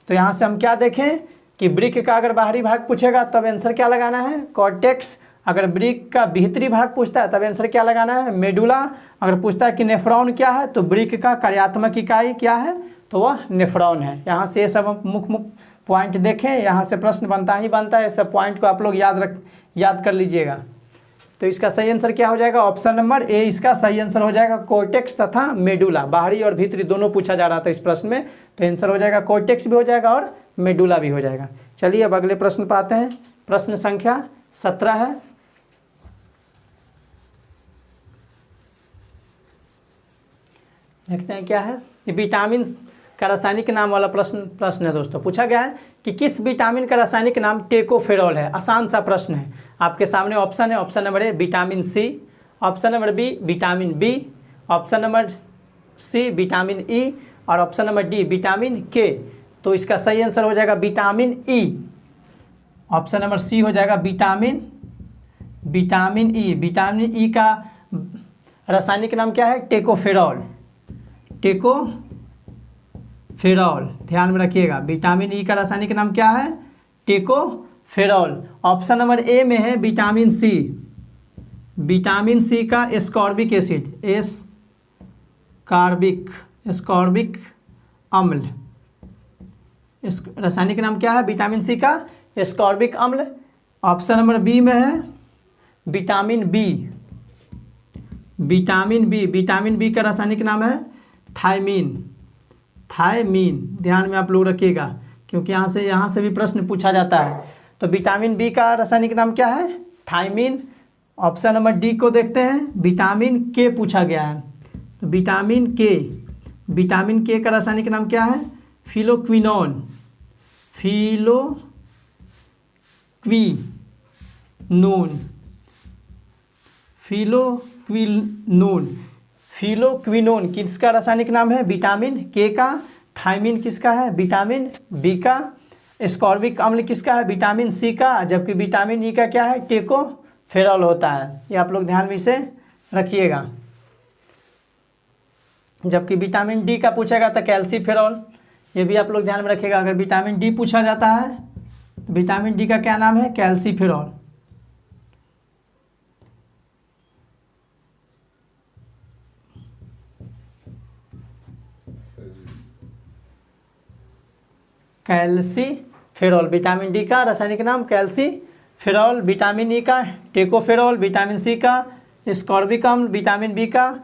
S1: तो यहाँ से हम क्या देखें कि वृक्क का अगर बाहरी भाग पूछेगा तब आंसर क्या लगाना है, कॉर्टेक्स। अगर वृक्क का भीतरी भाग पूछता है तब आंसर क्या लगाना है, मेडुला। अगर पूछता है कि नेफ्रॉन क्या है तो वृक्क का कार्यात्मक इकाई क्या है, तो वह नेफ्रॉन है। यहाँ से ये सब मुख्य पॉइंट देखें, यहाँ से प्रश्न बनता ही बनता है। सब पॉइंट को आप लोग याद कर लीजिएगा। तो इसका सही आंसर क्या हो जाएगा, ऑप्शन नंबर ए इसका सही आंसर हो जाएगा। कॉर्टेक्स तथा मेडुला, बाहरी और भीतरी दोनों पूछा जा रहा था इस प्रश्न में, तो आंसर हो जाएगा कॉर्टेक्स भी हो जाएगा और मेडुला भी हो जाएगा। चलिए अब अगले प्रश्न पाते हैं। प्रश्न संख्या 17 है। देखते हैं क्या है। ये विटामिन का रासायनिक नाम वाला प्रश्न है दोस्तों। पूछा गया है कि किस विटामिन का रासायनिक नाम टेकोफेरॉल है। आसान सा प्रश्न है। आपके सामने ऑप्शन है। Option number A vitamin C, option number B vitamin B, option number C vitamin E और ऑप्शन नंबर डी विटामिन के। तो इसका सही आंसर हो जाएगा vitamin E. Option number C हो जाएगा विटामिन ई। विटामिन ई का रासायनिक नाम क्या है, टेकोफेरॉल, टेकोफेरॉल। ध्यान में रखिएगा विटामिन ई का रासायनिक नाम क्या है, टेकोफेरॉल। ऑप्शन नंबर ए में है विटामिन सी। विटामिन सी का एस्कॉर्बिक एसिड, एस्कॉर्बिक अम्ल, इस रासायनिक नाम क्या है विटामिन सी का, एस्कॉर्बिक अम्ल। ऑप्शन नंबर बी में है विटामिन बी। विटामिन बी का रासायनिक नाम है थायमीन। ध्यान में आप लोग रखिएगा क्योंकि यहाँ से भी प्रश्न पूछा जाता है। तो विटामिन बी का रासायनिक नाम क्या है, थायमीन। ऑप्शन नंबर डी को देखते हैं, विटामिन के पूछा गया है। तो विटामिन के का रासायनिक नाम क्या है, फिलोक्विनोन। फिलोक्विनोन किसका रासायनिक नाम है, विटामिन के का। थायमिन किसका है? विटामिन बी का। एस्कॉर्बिक अम्ल किसका है? विटामिन सी का। जबकि विटामिन ई का क्या है? टेकोफेरॉल होता है। ये आप लोग ध्यान में इसे रखिएगा। जबकि विटामिन डी का पूछेगा तो कैल्सीफेरॉल, ये भी आप लोग ध्यान में रखिएगा। अगर विटामिन डी पूछा जाता है तो विटामिन डी का क्या नाम है? कैल्सीफेरॉल। कैल्सीफेरॉल विटामिन डी का रासायनिक नाम कैल्सीफेरॉल, विटामिन ई का टेकोफेरॉल, विटामिन सी का एस्कॉर्बिक अम्ल, विटामिन बी का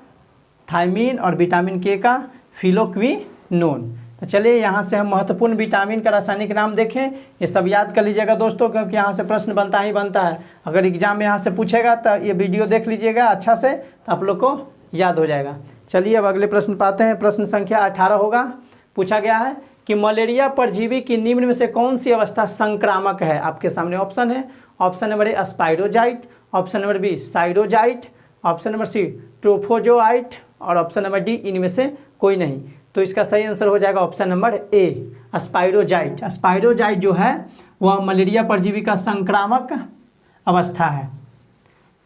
S1: थायमीन और विटामिन के का फिलोक्विनोन। तो चलिए यहाँ से हम महत्वपूर्ण विटामिन का रासायनिक नाम देखें। ये सब याद कर लीजिएगा दोस्तों, क्योंकि यहाँ से प्रश्न बनता ही बनता है। अगर एग्जाम में यहाँ से पूछेगा तो ये वीडियो देख लीजिएगा अच्छा से, तो आप लोग को याद हो जाएगा। चलिए अब अगले प्रश्न पाते हैं। प्रश्न संख्या 18 होगा। पूछा गया है कि मलेरिया परजीवी की निम्न में से कौन सी अवस्था संक्रामक है? आपके सामने ऑप्शन है। Option number A sporozoite, option number B साइरोजाइट, ऑप्शन नंबर सी ट्रोफोजोआइट और ऑप्शन नंबर डी इनमें से कोई नहीं। तो इसका सही आंसर हो जाएगा ऑप्शन नंबर ए स्पाइरोजाइट। स्पाइरोजाइट जो है वह मलेरिया परजीवी का संक्रामक अवस्था है।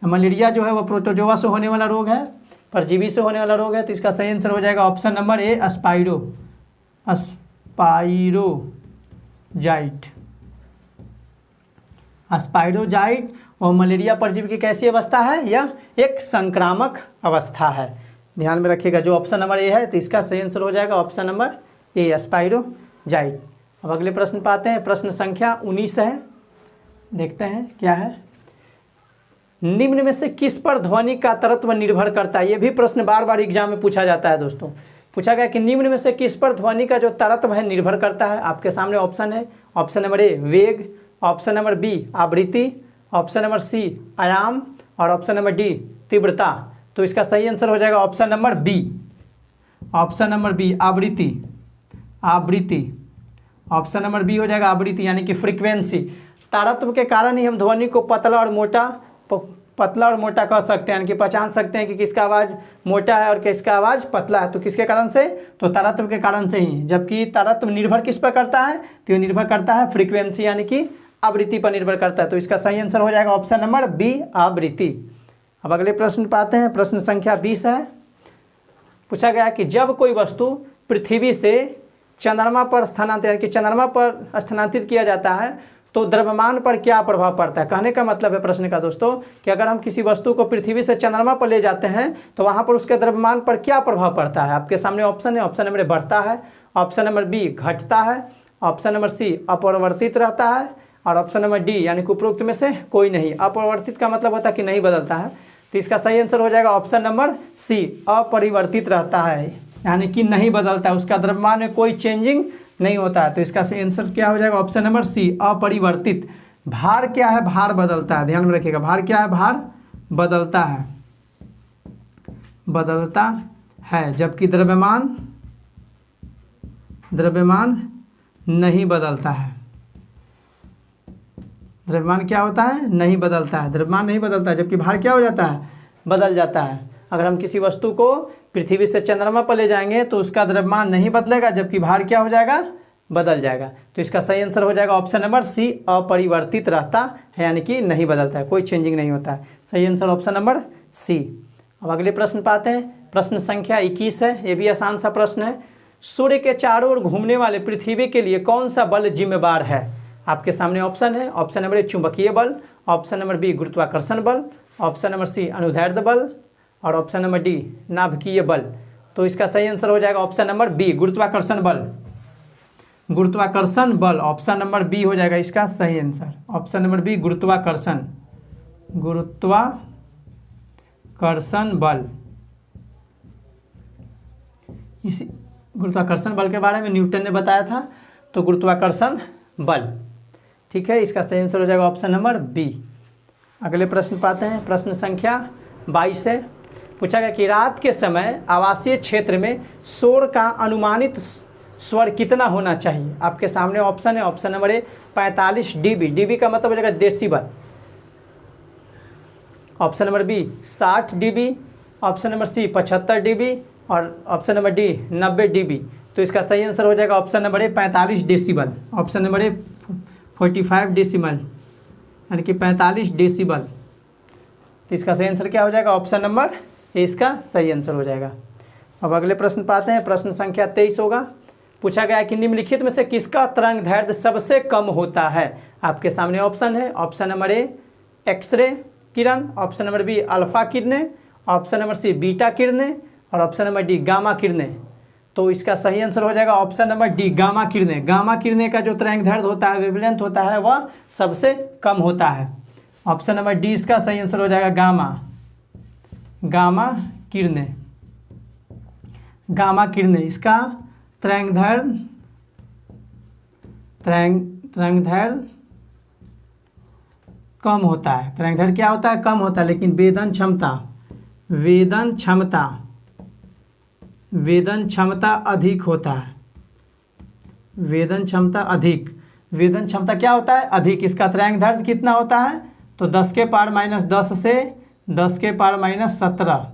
S1: मलेरिया जो है वह प्रोटोजोआ से होने वाला रोग है, परजीवी से होने वाला रोग है। तो इसका सही आंसर हो जाएगा ऑप्शन नंबर ए स्पाइरोजाइट। स्पाइरोजाइट और मलेरिया परजीवी की कैसी अवस्था है? यह एक संक्रामक अवस्था है। ध्यान में रखिएगा, जो ऑप्शन नंबर ए है तो इसका सही आंसर हो जाएगा ऑप्शन नंबर ए स्पाइरोजाइट। अब अगले प्रश्न पाते हैं। प्रश्न संख्या 19 है। देखते हैं क्या है। निम्न में से किस पर ध्वनि का तरत्व निर्भर करता है? ये भी प्रश्न बार बार एग्जाम में पूछा जाता है दोस्तों। पूछा गया कि निम्न में से किस पर ध्वनि का जो तरत्व है निर्भर करता है? आपके सामने ऑप्शन है। ऑप्शन नंबर ए वेग, ऑप्शन नंबर बी आवृत्ति, ऑप्शन नंबर सी आयाम और ऑप्शन नंबर डी तीव्रता। तो इसका सही आंसर हो जाएगा option number B. Option number B आवृत्ति। ऑप्शन नंबर बी हो जाएगा आवृत्ति, यानी कि फ्रीक्वेंसी। तारत्व के कारण ही हम ध्वनि को पतला और मोटा कह सकते हैं, यानी कि पहचान सकते हैं कि किसका आवाज़ मोटा है और किसका आवाज़ पतला है। तो किसके कारण से? तो तारत्व के कारण से ही। जबकि तारत्व निर्भर किस पर करता है? तो ये निर्भर करता है फ्रीक्वेंसी यानी कि आवृत्ति पर निर्भर करता है। तो इसका सही आंसर हो जाएगा ऑप्शन नंबर बी आवृत्ति। अब अगले प्रश्न पाते हैं। प्रश्न संख्या 20 है। पूछा गया कि जब कोई वस्तु पृथ्वी से चंद्रमा पर स्थानांतरित किया जाता है तो द्रव्यमान पर क्या प्रभाव पड़ता है? कहने का मतलब है प्रश्न का दोस्तों कि अगर हम किसी वस्तु को पृथ्वी से चंद्रमा पर ले जाते हैं तो वहाँ पर उसके द्रव्यमान पर क्या प्रभाव पड़ता है? आपके सामने ऑप्शन है। ऑप्शन नंबर ए बढ़ता है, ऑप्शन नंबर बी घटता है, ऑप्शन नंबर सी अपरिवर्तित रहता है और ऑप्शन नंबर डी यानी कि उपरोक्त में से कोई नहीं। अपरिवर्तित का मतलब होता है कि नहीं बदलता है। तो इसका सही आंसर हो जाएगा ऑप्शन नंबर सी अपरिवर्तित रहता है, यानी कि नहीं बदलता है, उसका द्रव्यमान में कोई चेंजिंग नहीं होता है। तो इसका सही आंसर क्या हो जाएगा ऑप्शन नंबर सी अपरिवर्तित। भार क्या है? भार बदलता है। ध्यान में रखिएगा, भार क्या है? भार बदलता है, जबकि द्रव्यमान नहीं बदलता है। द्रव्यमान क्या होता है? नहीं बदलता है। द्रव्यमान नहीं बदलता है, जबकि भार क्या हो जाता है? बदल जाता है। अगर हम किसी वस्तु को पृथ्वी से चंद्रमा पर ले जाएंगे तो उसका द्रव्यमान नहीं बदलेगा, जबकि भार क्या हो जाएगा? बदल जाएगा। तो इसका सही आंसर हो जाएगा ऑप्शन नंबर सी अपरिवर्तित रहता है, यानी कि नहीं बदलता है, कोई चेंजिंग नहीं होता है। सही आंसर ऑप्शन नंबर सी। अब अगले प्रश्न पाते हैं। प्रश्न संख्या 21 है। ये भी आसान सा प्रश्न है। सूर्य के चारों ओर घूमने वाले पृथ्वी के लिए कौन सा बल जिम्मेवार है? आपके सामने ऑप्शन है। ऑप्शन नंबर ए चुंबकीय बल, ऑप्शन नंबर बी गुरुत्वाकर्षण बल, ऑप्शन नंबर सी अनुदैर्ध्य बल और ऑप्शन नंबर डी नाभिकीय बल। तो इसका सही आंसर हो जाएगा ऑप्शन नंबर बी गुरुत्वाकर्षण बल। ऑप्शन नंबर बी हो जाएगा इसका सही आंसर। ऑप्शन नंबर बी गुरुत्वाकर्षण बल। इसी गुरुत्वाकर्षण बल के बारे में न्यूटन ने बताया था। तो गुरुत्वाकर्षण बल, ठीक है, इसका सही आंसर हो जाएगा ऑप्शन नंबर बी। अगले प्रश्न पाते हैं। प्रश्न संख्या 22 है। पूछा गया कि रात के समय आवासीय क्षेत्र में शोर का अनुमानित स्वर कितना होना चाहिए? आपके सामने ऑप्शन है। Option number A 45 dB, dB का मतलब हो जाएगा decibel. Option number B 60 dB, option number C 75 dB और ऑप्शन नंबर डी 90 dB। तो तो इसका सही आंसर हो जाएगा option number A 45 decibel. Option number A 45 decimal यानी कि 45 डेसिबल। तो इसका सही आंसर क्या हो जाएगा? ऑप्शन नंबर ए इसका सही आंसर हो जाएगा। अब अगले प्रश्न पर आते हैं। प्रश्न संख्या 23 होगा। पूछा गया है कि निम्नलिखित में से किसका तरंग दैर्ध्य सबसे कम होता है? आपके सामने ऑप्शन है। ऑप्शन नंबर ए एक्सरे किरण, ऑप्शन नंबर बी अल्फा किरणें, ऑप्शन नंबर सी बीटा किरणें और ऑप्शन नंबर डी गामा किरणें। तो इसका सही आंसर हो जाएगा ऑप्शन नंबर डी गामा किरणें। गामा किरणें का जो तरंग दैर्ध्य होता है, वेवलेंथ होता है, वह सबसे कम होता है। ऑप्शन नंबर डी इसका सही आंसर हो जाएगा गामा किरणें। गामा किरणें इसका तरंग दैर्ध्य कम होता है। तरंग दैर्ध्य क्या होता है? कम होता है, लेकिन वेदन क्षमता अधिक होता है। वेदन क्षमता क्या होता है? अधिक। इसका तरंग दैर्ध्य कितना होता है? तो 10 के पावर -10 से 10 के पावर -17,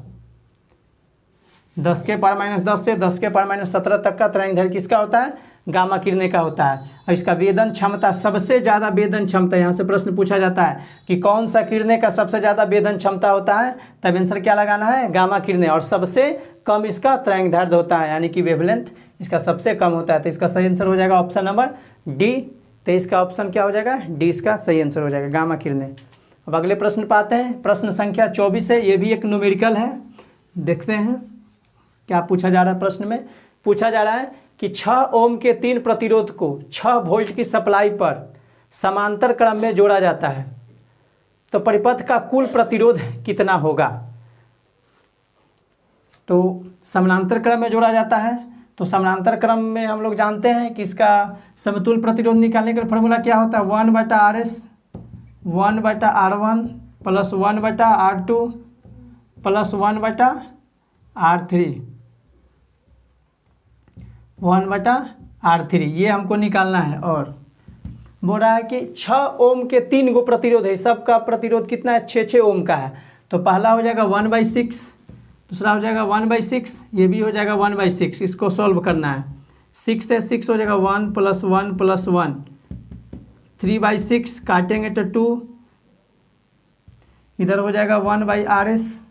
S1: 10 के पावर -10 से 10 के पावर -17 तक का तरंग दैर्ध्य किसका होता है? गामा किरणें का होता है। और इसका वेदन क्षमता, सबसे ज़्यादा वेदन क्षमता, यहाँ से प्रश्न पूछा जाता है कि कौन सा किरणें का सबसे ज़्यादा वेदन क्षमता होता है, तब आंसर क्या लगाना है? गामा किरणें। और सबसे कम इसका तरंग दैर्ध्य होता है, यानी कि वेवलेंथ इसका सबसे कम होता है। तो इसका सही आंसर हो जाएगा ऑप्शन नंबर डी। तो इसका ऑप्शन क्या हो जाएगा? डी इसका सही आंसर हो जाएगा, गामा किरणें। अब अगले प्रश्न पर आते हैं। प्रश्न संख्या 24 है। ये भी एक न्यूमेरिकल है। देखते हैं क्या पूछा जा रहा है। प्रश्न में पूछा जा रहा है कि 6 ओम के 3 प्रतिरोध को 6 वोल्ट की सप्लाई पर समांतर क्रम में जोड़ा जाता है, तो परिपथ का कुल प्रतिरोध कितना होगा? तो समांतर क्रम में जोड़ा जाता है, तो समांतर क्रम में हम लोग जानते हैं कि इसका समतुल्य प्रतिरोध निकालने का फॉर्मूला क्या होता है? 1/RS 1/R1 plus 1/R2 plus 1/R3 1/R3, ये हमको निकालना है। और बोल रहा है कि 6 ओम के 3 गो प्रतिरोध है, सबका प्रतिरोध कितना है? 6 ओम का है। तो पहला हो जाएगा 1/6, दूसरा हो जाएगा 1/6, ये भी हो जाएगा 1/6। इसको सॉल्व करना है। 6 से 6 हो जाएगा 1 + 1 + 1, 3/6 काटेंगे तो 2, इधर हो जाएगा 1/RS,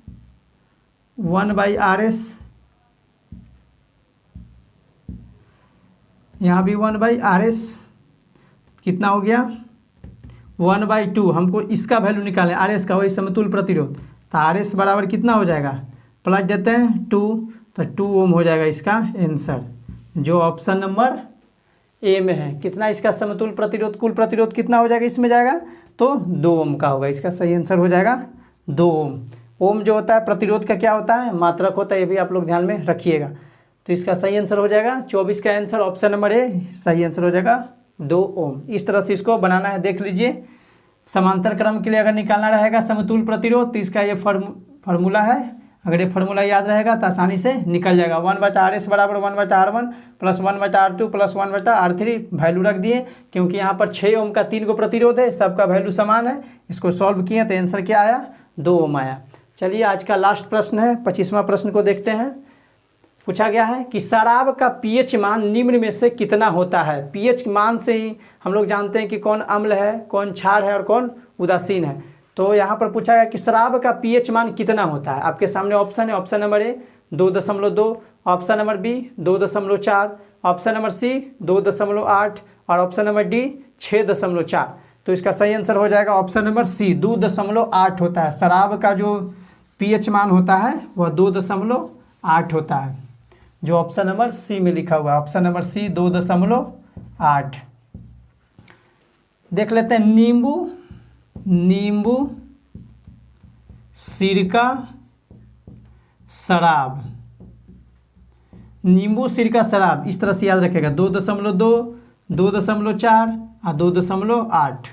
S1: 1/RS, यहाँ भी 1/RS, कितना हो गया? 1/2। हमको इसका वैल्यू निकालें, RS का, वही समतुल्य प्रतिरोध। तो RS बराबर कितना हो जाएगा? प्लस देते हैं 2, तो 2 ओम हो जाएगा इसका आंसर, जो ऑप्शन नंबर ए में है। कितना इसका समतुल्य प्रतिरोध, कुल प्रतिरोध कितना हो जाएगा इसमें जाएगा? तो 2 ओम का होगा। इसका सही आंसर हो जाएगा 2 ओम। ओम जो होता है प्रतिरोध का क्या होता है? मात्रक होता है, ये भी आप लोग ध्यान में रखिएगा। तो इसका सही आंसर हो जाएगा 24 का आंसर ऑप्शन नंबर ए सही आंसर हो जाएगा 2 ओम। इस तरह से इसको बनाना है, देख लीजिए। समांतर क्रम के लिए अगर निकालना रहेगा समतुल्य प्रतिरोध, तो इसका ये फार्मूला है। अगर ये फार्मूला याद रहेगा तो आसानी से निकल जाएगा। 1/RS बराबर 1/R1 plus 1/R2 plus 1/R3 value रख दिए, क्योंकि यहाँ पर 6 ओम का 3 गो प्रतिरोध है, सबका वैल्यू समान है। इसको सॉल्व किए तो आंसर क्या आया? 2 ओम आया। चलिए आज का लास्ट प्रश्न है, 25वां प्रश्न को देखते हैं। पूछा गया है कि शराब का pH मान निम्न में से कितना होता है? pH मान से ही हम लोग जानते हैं कि कौन अम्ल है, कौन क्षार है और कौन उदासीन है। तो यहाँ पर पूछा गया कि शराब का pH मान कितना होता है। आपके सामने ऑप्शन है। Option number A 2.2, option number B 2.4, option number C 2.8 और ऑप्शन नंबर डी 6.4। तो इसका सही आंसर हो जाएगा ऑप्शन नंबर सी 2.8 होता है। शराब का जो pH मान होता है वह 2.8 होता है, जो ऑप्शन नंबर सी में लिखा हुआ है। Option number C 2.8। देख लेते हैं नींबू, सिरका, शराब। नींबू, सिरका, शराब, इस तरह से याद रखेगा। 2.2, 2.4 और 2.8,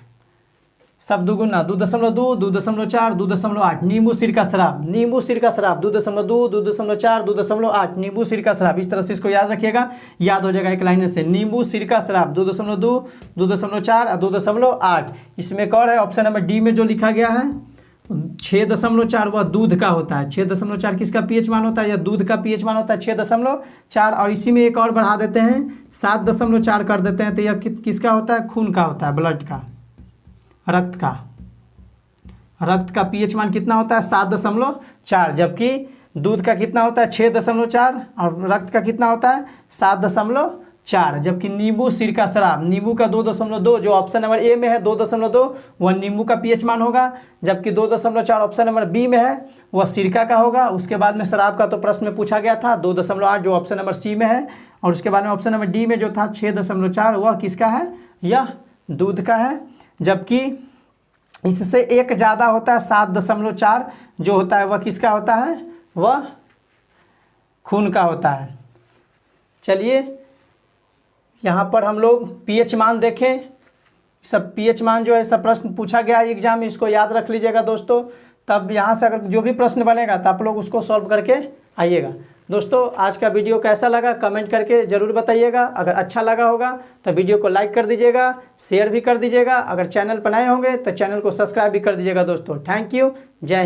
S1: सब दुगुना 2.2, 2.4, 2.8। नींबू, सिरका, शराब, नींबू, सिरका, शराब, 2.2, 2.4, 2.8। नींबू, सिरका, शराब, इस तरह से इसको याद रखिएगा। याद हो जाएगा एक लाइन से। नींबू, सिरका, शराब 2.2, 2.4 और 2.8। इसमें एक और है ऑप्शन नंबर डी में जो लिखा गया है 6.4 वह दूध का होता है। 6.4 किसका पीएच मान होता है? यह दूध का पीएच मान होता है 6.4। और इसी में एक और बढ़ा देते हैं 7.4 कर देते हैं, तो यह किसका होता है? खून का होता है, ब्लड का, रक्त का। रक्त का पीएच मान कितना होता है? 7.4। जबकि दूध का कितना होता है? 6.4। और रक्त का कितना होता है? 7.4। जबकि नींबू, सिरका, शराब, नींबू का 2.2, जो ऑप्शन नंबर ए में है 2.2, वह नींबू का पीएच मान होगा। जबकि 2.4 ऑप्शन नंबर बी में है, वह सिरका का होगा। उसके बाद में शराब का तो प्रश्न में पूछा गया था 2.8, जो ऑप्शन नंबर सी में है। और उसके बाद में ऑप्शन नंबर डी में जो था 6.4, वह किसका है? यह दूध का है। जबकि इससे एक ज़्यादा होता है 7.4, जो होता है वह किसका होता है? वह खून का होता है। चलिए यहाँ पर हम लोग पीएच मान देखें। सब पीएच मान जो है सब प्रश्न पूछा गया है एग्जाम में, इसको याद रख लीजिएगा दोस्तों। तब यहाँ से अगर जो भी प्रश्न बनेगा तो आप लोग उसको सॉल्व करके आइएगा। दोस्तों आज का वीडियो कैसा लगा कमेंट करके ज़रूर बताइएगा। अगर अच्छा लगा होगा तो वीडियो को लाइक कर दीजिएगा, शेयर भी कर दीजिएगा। अगर चैनल पर नए होंगे तो चैनल को सब्सक्राइब भी कर दीजिएगा दोस्तों। थैंक यू, जय हिंद।